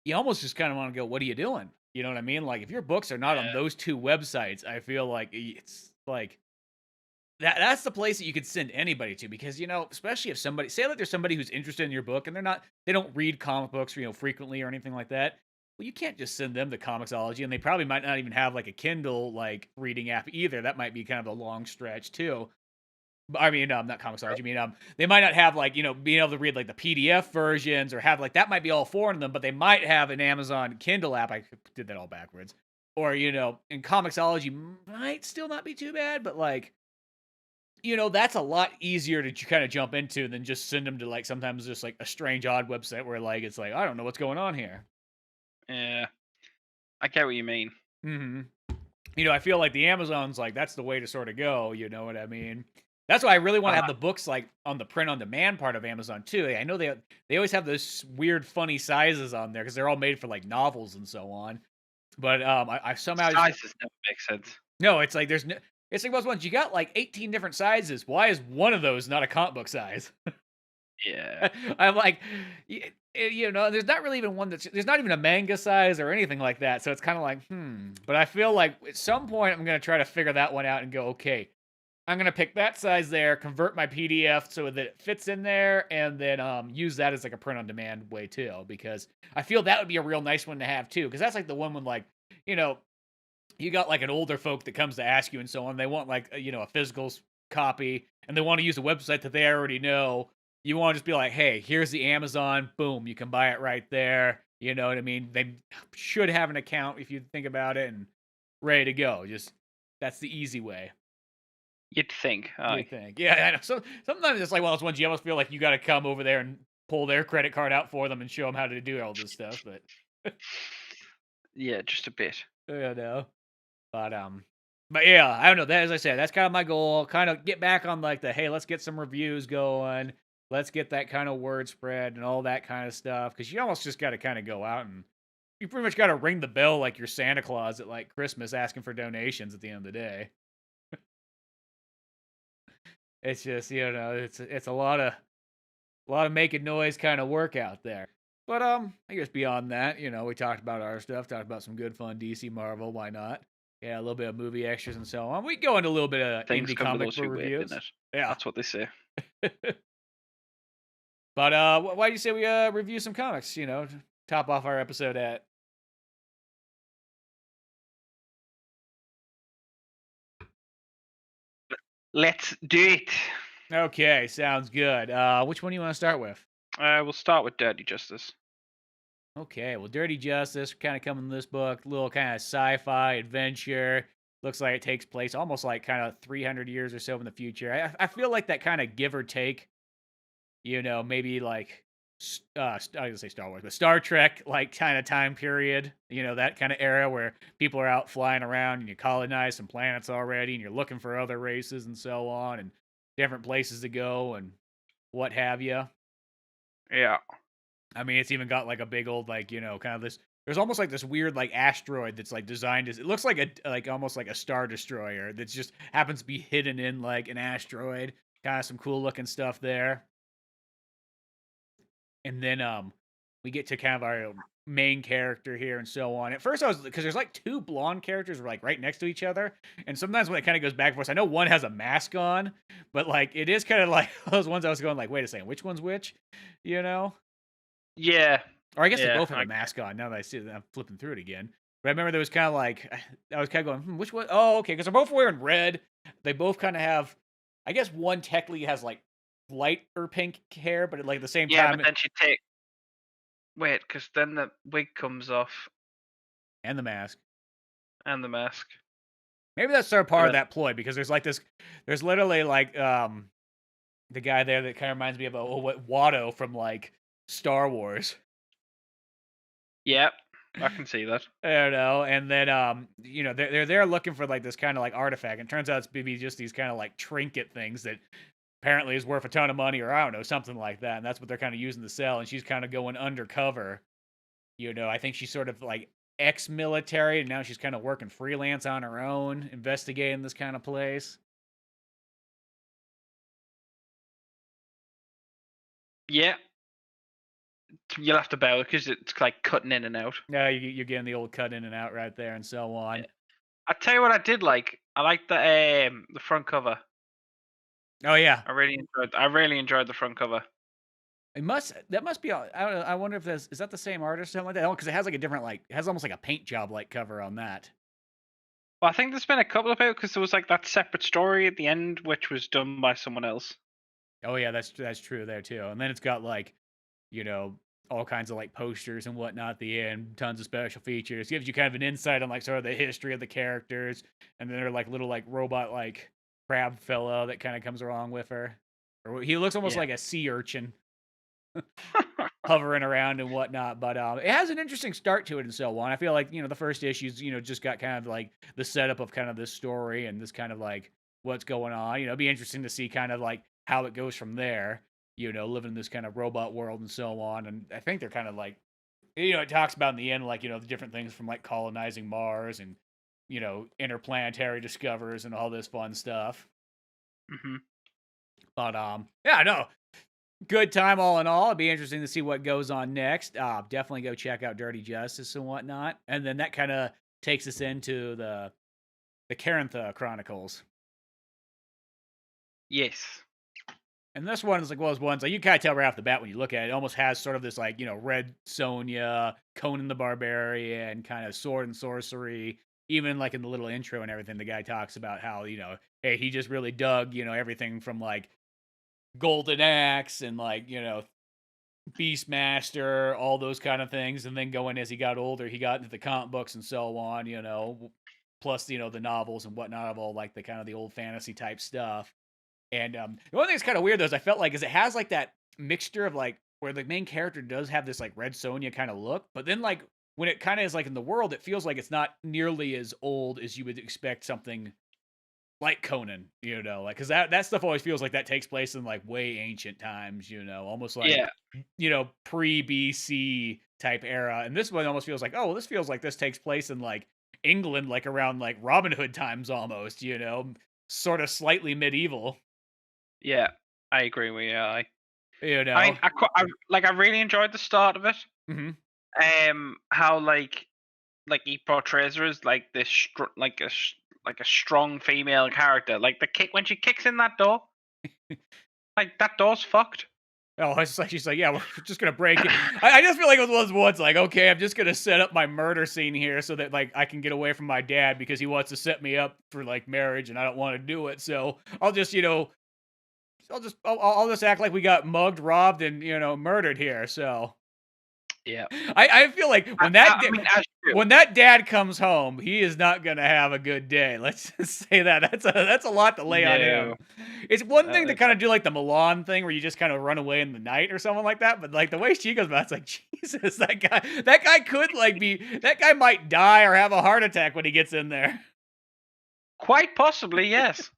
you almost just kind of want to go, "What are you doing?" You know what I mean? Like if your books are not on Yeah. those two websites, I feel like it's like that's the place that you could send anybody to because especially if somebody say like there's somebody who's interested in your book and they don't read comic books frequently or anything like that. Well, you can't just send them to Comixology, and they probably might not even have like a Kindle like reading app either. That might be kind of a long stretch too. But I mean, not Comixology. I mean, they might not have like being able to read like the PDF versions or have like that might be all foreign to them, but they might have an Amazon Kindle app. I did that all backwards. Or and Comixology might still not be too bad, but like that's a lot easier to kind of jump into than just send them to like sometimes just like a strange odd website where like it's like I don't know what's going on here. Yeah, I get what you mean. Mm-hmm. I feel like the Amazon's like that's the way to sort of go. You know what I mean? That's why I really want to have the books like on the print on demand part of Amazon too. I know they always have those weird funny sizes on there because they're all made for like novels and so on. But I somehow Sizes never make sense. no, it's like there's no. It's like most ones you got like 18 different sizes. Why is one of those not a comic book size? Yeah. I'm like, there's not really even one there's not even a manga size or anything like that. So it's kind of like, But I feel like at some point I'm gonna try to figure that one out and go, okay, I'm gonna pick that size there, convert my PDF so that it fits in there, and then use that as like a print on demand way too. Because I feel that would be a real nice one to have too. Because that's like the one when like, you know, you got like an older folk that comes to ask you and so on. They want like a physical copy, and they want to use a website that they already know. You want to just be like, hey, here's the Amazon. Boom, you can buy it right there. You know what I mean? They should have an account if you think about it, and ready to go. Just that's the easy way. You'd think. You think? Yeah, I know. So sometimes it's like one of those ones you almost feel like you got to come over there and pull their credit card out for them and show them how to do all this stuff. But Yeah, just a bit. no. But yeah, I don't know. That as I said, that's kind of my goal. Kind of get back on like the hey, let's get some reviews going. Let's get that kind of word spread and all that kind of stuff. Because you almost just got to kind of go out and you pretty much got to ring the bell like your Santa Claus at like Christmas, asking for donations at the end of the day. It's just it's a lot of making noise kind of work out there. But I guess beyond that, we talked about our stuff, talked about some good fun DC Marvel. Why not? Yeah, a little bit of movie extras and so on. We go into a little bit of Things indie come to comic those book who wait, reviews. isn't it? Yeah, That's what they say. But why do you say we review some comics? To top off our episode at. Let's do it. Okay, sounds good. Which one do you want to start with? We'll start with Dirty Justice. Okay, well, Dirty Justice kind of coming in this book, little kind of sci-fi adventure. Looks like it takes place almost like kind of 300 years or so in the future. I feel like that kind of give or take, maybe like, I was gonna say Star Wars, but Star Trek, like kind of time period, that kind of era where people are out flying around and you colonize some planets already and you're looking for other races and so on and different places to go and what have you. Yeah. I mean, it's even got like a big old like kind of this. There's almost like this weird like asteroid that's like designed as it looks like almost like a star destroyer that just happens to be hidden in like an asteroid. Kind of some cool looking stuff there. And then we get to kind of our main character here and so on. At first I was because there's like two blonde characters like right next to each other, and sometimes when it kind of goes back and forth, I know one has a mask on, but like it is kind of like those ones I was going like, wait a second, which one's which? Yeah. Or I guess they Yeah, both have a mask on. Now that I see it, I'm flipping through it again. But I remember there was kind of like I was kind of going, which one? Oh, okay, because they're both wearing red. They both kind of have. I guess one technically has like lighter pink hair, but like at the same yeah, but time, then she take wait, because then the wig comes off and the mask. and the mask. Maybe that's sort of But part of then, that ploy because there's like this. There's literally like the guy there that kind of reminds me of Watto from like Star Wars. yeah, I can see that. I don't know. And then they're there looking for like this kind of like artifact. And it turns out it's maybe just these kind of like trinket things that apparently is worth a ton of money or I don't know, something like that. And that's what they're kind of using to sell. And she's kind of going undercover. I think she's sort of like ex-military and now she's kind of working freelance on her own, investigating this kind of place. Yeah, you'll have to bow because it's like cutting in and out. Yeah, you're getting the old cut in and out right there and so on. Yeah. I tell you what, I did like. I liked the front cover. Oh yeah. I really enjoyed the front cover. That must be. I don't know. I wonder if is that the same artist or something like that? Because it has like a different it has almost like a paint job like cover on that. Well, I think there's been a couple of it because there was like that separate story at the end, which was done by someone else. Oh yeah, that's true there too. And then it's got like, all kinds of like posters and whatnot at the end, tons of special features. Gives you kind of an insight on like sort of the history of the characters, and then they're like little like robot like crab fellow that kind of comes along with her. Or he looks almost like a sea urchin. Hovering around and whatnot, but it has an interesting start to it and so on. I feel like the first issues just got kind of like the setup of kind of this story and this kind of like what's going on. It'd be interesting to see kind of like how it goes from there. Living in this kind of robot world and so on. And I think they're kind of like it talks about in the end like the different things from like colonizing Mars and interplanetary discoveries and all this fun stuff. Mm-hmm. But yeah, no, good time all in all. It'd be interesting to see what goes on next. Definitely go check out Dirty Justice and whatnot. And then that kind of takes us into the Karentha Chronicles. Yes. And this one is like one of those ones like you kind of tell right off the bat when you look at it. It almost has sort of this like Red Sonja, Conan the Barbarian kind of sword and sorcery. Even like in the little intro and everything, the guy talks about how hey, he just really dug everything from like Golden Axe and like Beastmaster, all those kind of things, and then going as he got older, he got into the comic books and so on, plus the novels and whatnot of all like the kind of the old fantasy type stuff. And the one thing that's kind of weird though is I felt like is it has like that mixture of like where the main character does have this like Red Sonja kind of look, but then like when it kind of is like in the world, it feels like it's not nearly as old as you would expect something like Conan, like because that stuff always feels like that takes place in like way ancient times, almost like pre BC type era. And this one almost feels like, oh, well, this feels like this takes place in like England, like around like Robin Hood times almost, sort of slightly medieval. Yeah, I agree with you. I really enjoyed the start of it. Mm-hmm. How like he portrays her as like this like a strong female character. Like the kick when she kicks in that door, like that door's fucked. Oh, it's like she's like, yeah, we're just gonna break it. I just feel like it was once like, okay, I'm just gonna set up my murder scene here so that like I can get away from my dad because he wants to set me up for like marriage and I don't want to do it. So I'll just I'll just act like we got mugged, robbed, and murdered here. So yeah, I feel like when that dad comes home, he is not gonna have a good day. Let's just say that that's a lot to lay on him. It's one thing to kind of do like the Milan thing where you just kind of run away in the night or something like that, but like the way she goes about, it's like Jesus, that guy could like that guy might die or have a heart attack when he gets in there. Quite possibly, yes.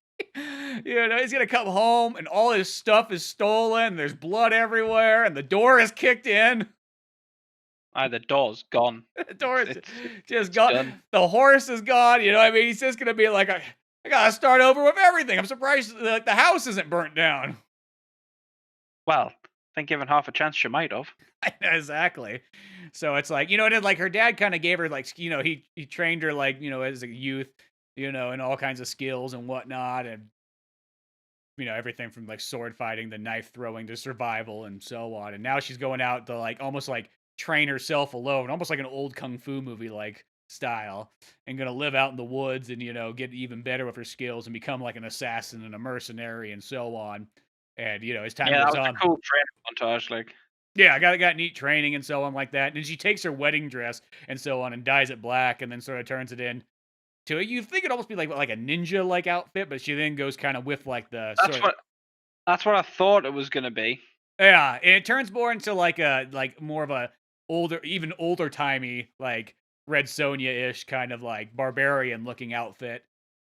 He's gonna come home and all his stuff is stolen. There's blood everywhere, and the door is kicked in. The door's gone. The door is just gone. Done. The horse is gone. He's just gonna be like, I gotta start over with everything. I'm surprised like the house isn't burnt down. Well, I think given half a chance, she might have. Exactly. So it's like and like her dad kind of gave her like he trained her like as a youth. In all kinds of skills and whatnot, and everything from like sword fighting, the knife throwing, to survival, and so on. And now she's going out to like almost like train herself alone, almost like an old kung fu movie like style, and gonna live out in the woods and get even better with her skills and become like an assassin and a mercenary and so on. And as time Yeah, that goes was on, a cool training montage. Like, yeah, I got neat training and so on like that. And she takes her wedding dress and so on and dyes it black and then sort of turns it in to you think it'd almost be like a ninja like outfit, but she then goes kind of with like the that's sort of what that's what I thought it was gonna be. yeah, and it turns more into like more of a even older timey like Red Sonja ish kind of like barbarian looking outfit.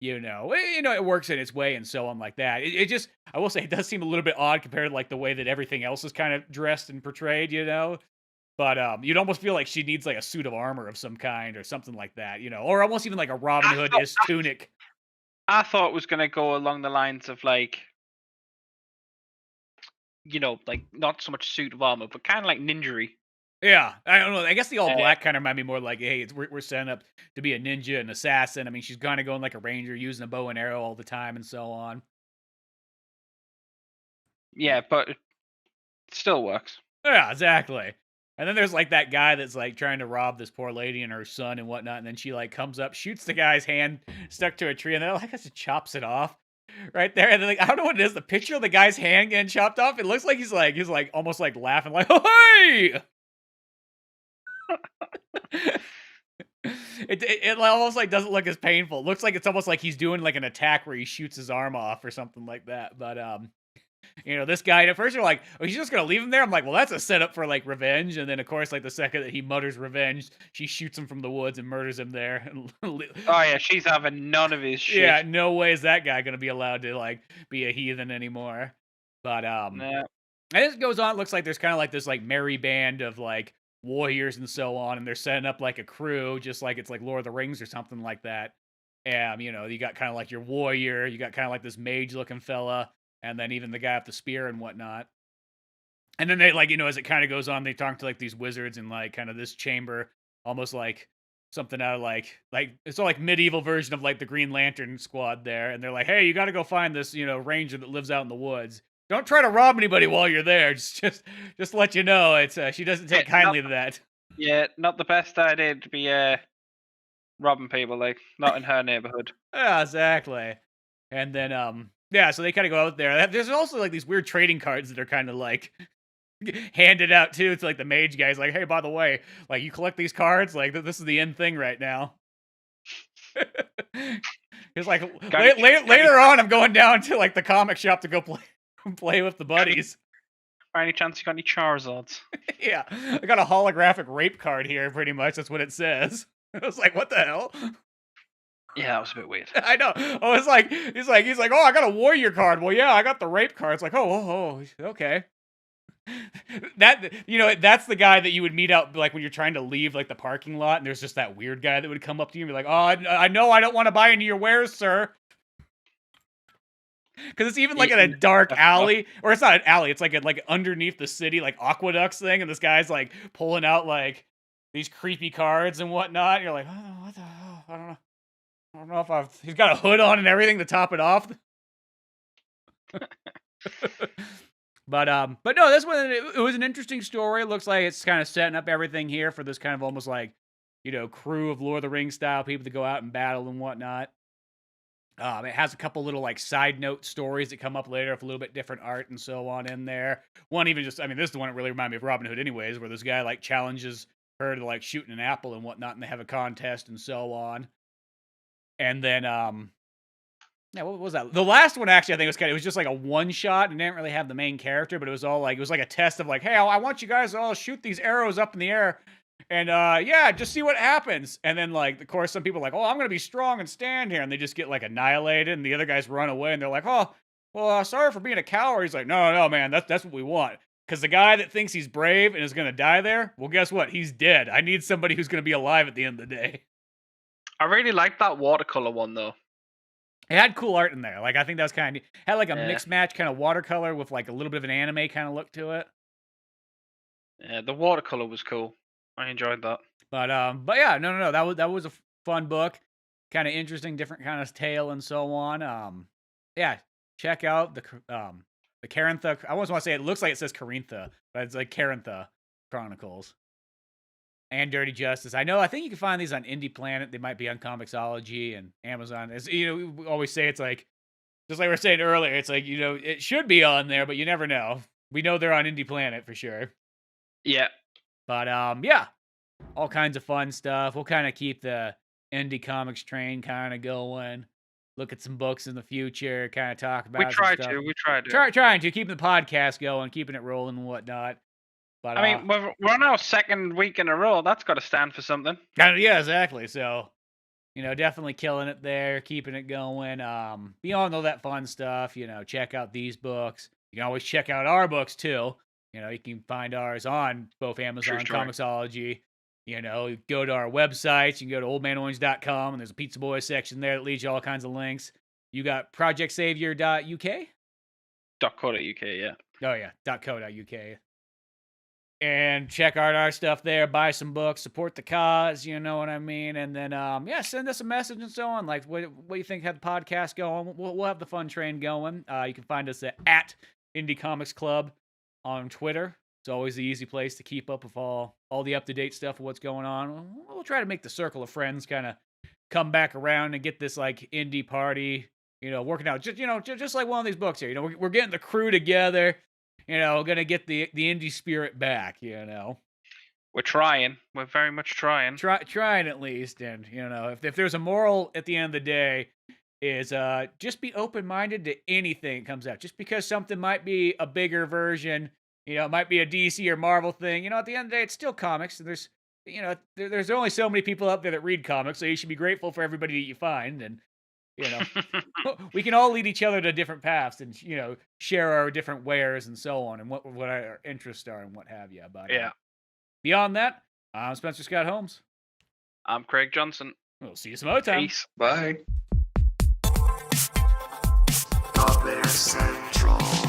It works in its way and so on like that. It just, I will say, it does seem a little bit odd compared to like the way that everything else is kind of dressed and portrayed. But you'd almost feel like she needs like a suit of armor of some kind or something like that. Or almost even like a Robin I thought Hood-ish tunic. I thought it was gonna go along the lines of like, like not so much suit of armor, but kind of like ninjery. Yeah, I don't know. I guess the all Uh, black kind of remind me more like, hey, we're setting up to be a ninja, an assassin. I mean, she's kind of going like a ranger, using a bow and arrow all the time, and so on. yeah, but it still works. Yeah, exactly. And then there's like that guy that's like trying to rob this poor lady and her son and whatnot, and then she like comes up, shoots the guy's hand stuck to a tree, and then like just chops it off right there. And then like I don't know what it is. The picture of the guy's hand getting chopped off, it looks like he's like almost like laughing, like, oh hey. It almost like doesn't look as painful. It looks like it's almost like he's doing like an attack where he shoots his arm off or something like that. But this guy at first you're like, oh, he's just gonna leave him there. I'm like, well, that's a setup for like revenge. And then of course, like the second that he mutters revenge, she shoots him from the woods and murders him there. Oh yeah, she's having none of his shit. Yeah, no way is that guy gonna be allowed to like be a heathen anymore. But Nah. and it goes on. It looks like there's kind of like this like merry band of like warriors and so on, and they're setting up like a crew, just like it's like Lord of the Rings or something like that. And you got kind of like your warrior, you got kind of like this mage looking fella, and then even the guy with the spear and whatnot. And then they like as it kind of goes on, they talk to like these wizards in like kind of this chamber, almost like something out of like it's all like medieval version of like the Green Lantern Squad there, and they're like, hey, you got to go find this ranger that lives out in the woods. Don't try to rob anybody while you're there. Just to let you know, it's she doesn't take kindly to that. Yeah, not the best idea to be robbing people, like not in her neighborhood. Yeah, exactly. And then yeah, so they kind of go out there. There's also like these weird trading cards that are kind of like handed out too. It's like the mage guy's like, hey, by the way, like you collect these cards, like this is the end thing right now. It's like later on, I'm going down to like the comic shop to go play with the buddies. By any chance you got any Charizards? Yeah, I got a holographic rape card here. Pretty much, that's what it says. I was like, what the hell? Yeah, that was a bit weird. I know. Oh, it's like he's like, oh, I got a warrior card. Well, yeah, I got the rape card. It's like, oh, okay. That's the guy that you would meet out like when you're trying to leave like the parking lot, and there's just that weird guy that would come up to you and be like, oh, I know I don't want to buy any of your wares, sir. Because it's even like in a dark alley, or it's not an alley. It's like underneath the city, like aqueducts thing, and this guy's like pulling out like these creepy cards and whatnot. And you're like, oh, what the hell? I don't know. I don't know if he's got a hood on and everything to top it off. But no, this one it was an interesting story. It looks like it's kind of setting up everything here for this kind of almost like crew of Lord of the Rings style people to go out and battle and whatnot. It has a couple little like side note stories that come up later with a little bit different art and so on in there. One even just, I mean, this is the one that really reminded me of Robin Hood anyways, where this guy like challenges her to like shooting an apple and whatnot, and they have a contest and so on. And then, yeah, what was that? The last one actually, I think it was just like a one shot and didn't really have the main character, but it was all like, it was like a test of like, hey, I want you guys to all shoot these arrows up in the air. And yeah, just see what happens. And then like, of course, some people are like, oh, I'm gonna be strong and stand here, and they just get like annihilated, and the other guys run away, and they're like, oh, well, sorry for being a coward. He's like, no, man, that's what we want. Because the guy that thinks he's brave and is gonna die there, well, guess what? He's dead. I need somebody who's gonna be alive at the end of the day. I really like that watercolor one though. It had cool art in there. Like I think that was kind of had like a mixed match kind of watercolor with like a little bit of an anime kind of look to it. Yeah, the watercolor was cool. I enjoyed that. But yeah, no. That was a fun book, kind of interesting, different kind of tale and so on. Yeah, check out the Karentha. I always want to say it looks like it says Karentha, but it's like Karentha Chronicles. and Dirty Justice. I think you can find these on Indie Planet. They might be on Comixology and Amazon. As you know, we always say, it's like, just like we were saying earlier, it's like, it should be on there, but you never know. We know they're on Indie Planet for sure. Yeah. But yeah, all kinds of fun stuff. We'll kind of keep the indie comics train kind of going. Look at some books in the future. Kind of talk about. We try stuff. to. We try to. Trying to keeping the podcast going, keeping it rolling and whatnot. But I mean, we're on our second week in a row. That's got to stand for something. Yeah, exactly. So, definitely killing it there, keeping it going. Beyond all that fun stuff, check out these books. You can always check out our books too. You can find ours on both Amazon and Comixology. Go to our websites. You can go to oldmanorange.com, and there's a Pizza Boy section there that leads you all kinds of links. You got projectsavior.uk? .co.uk, yeah. Oh, yeah, .co.uk. And check out our stuff there. Buy some books. Support the cause. You know what I mean? And then, send us a message and so on. Like, what do you think? Have the podcast going? We'll have the fun train going. You can find us at Indie Comics Club on Twitter. It's always the easy place to keep up with all the up-to-date stuff of what's going on. We'll try to make the circle of friends kind of come back around and get this, like, indie party, working out. Just like one of these books here. We're getting the crew together. Gonna get the indie spirit back, We're trying. We're very much trying. Trying at least. And, if there's a moral at the end of the day, is just be open-minded to anything that comes out. Just because something might be a bigger version, it might be a DC or Marvel thing, at the end of the day, it's still comics. And there's, there's only so many people out there that read comics, so you should be grateful for everybody that you find. And, we can all lead each other to different paths and, share our different wares and so on and what our interests are and what have you. But yeah. Beyond that, I'm Spencer Scott Holmes. I'm Craig Johnson. We'll see you some other time. Peace. Bye. Central.